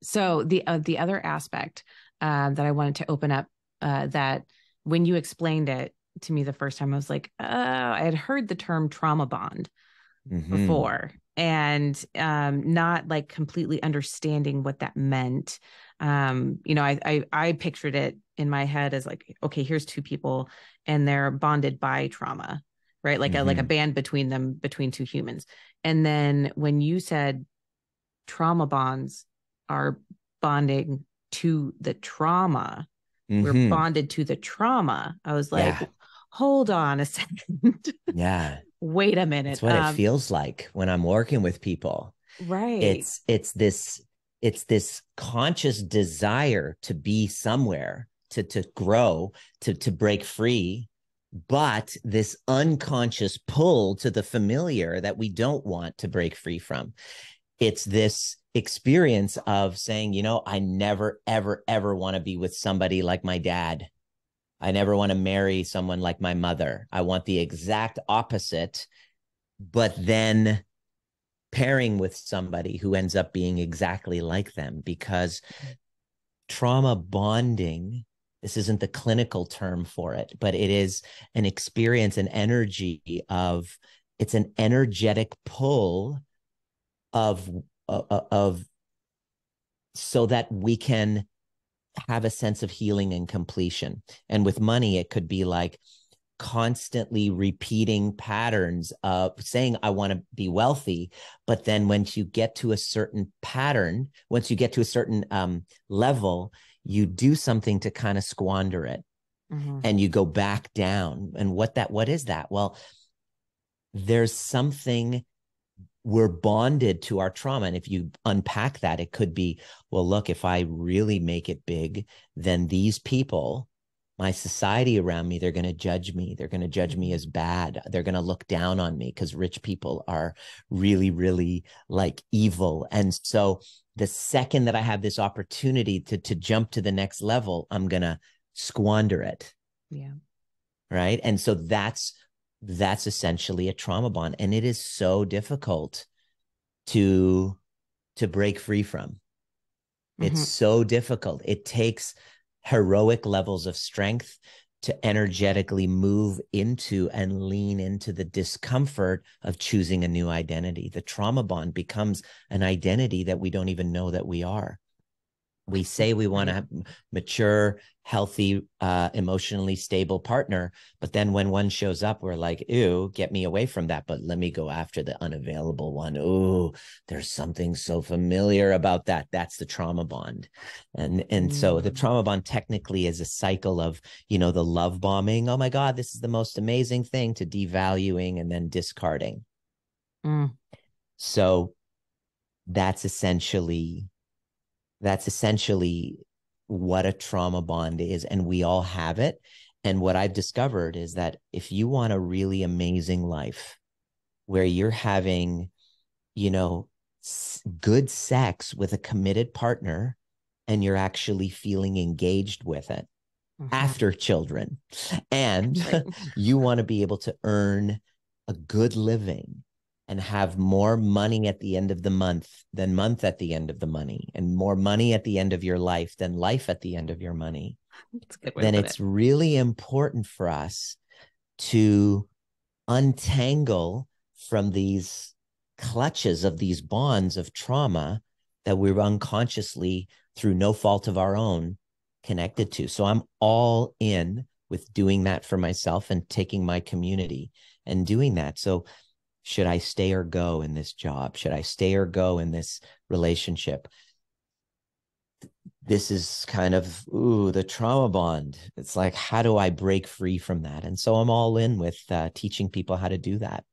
So the other aspect that I wanted to open up, that when you explained it to me the first time, I was like, oh, I had heard the term trauma bond Hmm. before, and not like completely understanding what that meant. I pictured it in my head as like, okay, here's two people and they're bonded by trauma, right? Like a Hmm. band between them, between two humans. And then when you said trauma bonds are bonding to the trauma, we're Hmm. bonded to the trauma. I was like, Yeah. hold on a second. Yeah. Wait a It's minute. what it feels like when I'm working with people. Right. It's this conscious desire to be somewhere, to grow, to break free, but this unconscious pull to the familiar that we don't want to break free from. It's this experience of saying, I never, ever, ever want to be with somebody like my dad. I never want to marry someone like my mother. I want the exact opposite, but then pairing with somebody who ends up being exactly like them, because trauma bonding, this isn't the clinical term for it, but it is an experience, an energy of, it's an energetic pull of of so that we can have a sense of healing and completion. And with money, it could be like constantly repeating patterns of saying, I want to be wealthy. But then once you get to a certain pattern, once you get to a certain level, you do something to kind of squander it Mm-hmm. and you go back down. And what is that? Well, there's something, we're bonded to our trauma. And if you unpack that, it could be, well, look, if I really make it big, then these people, my society around me, they're going to judge me. They're going to judge me Mm-hmm. as bad. They're going to look down on me because rich people are really, really like evil. And so the second that I have this opportunity to jump to the next level, I'm going to squander it. Yeah. Right. And so that's essentially a trauma bond. And it is so difficult to break free from. It's Mm-hmm. so difficult. It takes heroic levels of strength to energetically move into and lean into the discomfort of choosing a new identity. The trauma bond becomes an identity that we don't even know that we are. We say we want to Right. have mature, healthy, emotionally stable partner, but then when one shows up, we're like, ew, get me away from that, but let me go after the unavailable one. Ooh, there's something so familiar about that. That's the trauma bond. And so the Mm. trauma bond technically is a cycle of, the love bombing. Oh my God, this is the most amazing thing, to devaluing and then discarding. Mm. So that's essentially that's essentially what a trauma bond is. And we all have it. And what I've discovered is that if you want a really amazing life where you're having, you know, good sex with a committed partner and you're actually feeling engaged with it Mm-hmm. after children, and Right. you want to be able to earn a good living and have more money at the end of the month at the end of the money, and more money at the end of your life than life at the end of your money, That's a good way to then put it. it's really important for us to untangle from these clutches of these bonds of trauma that we're unconsciously, through no fault of our own, connected to. So I'm all in with doing that for myself and taking my community and doing that. So should I stay or go in this job? Should I stay or go in this relationship? This is kind of, the trauma bond. It's like, how do I break free from that? And so I'm all in with teaching people how to do that.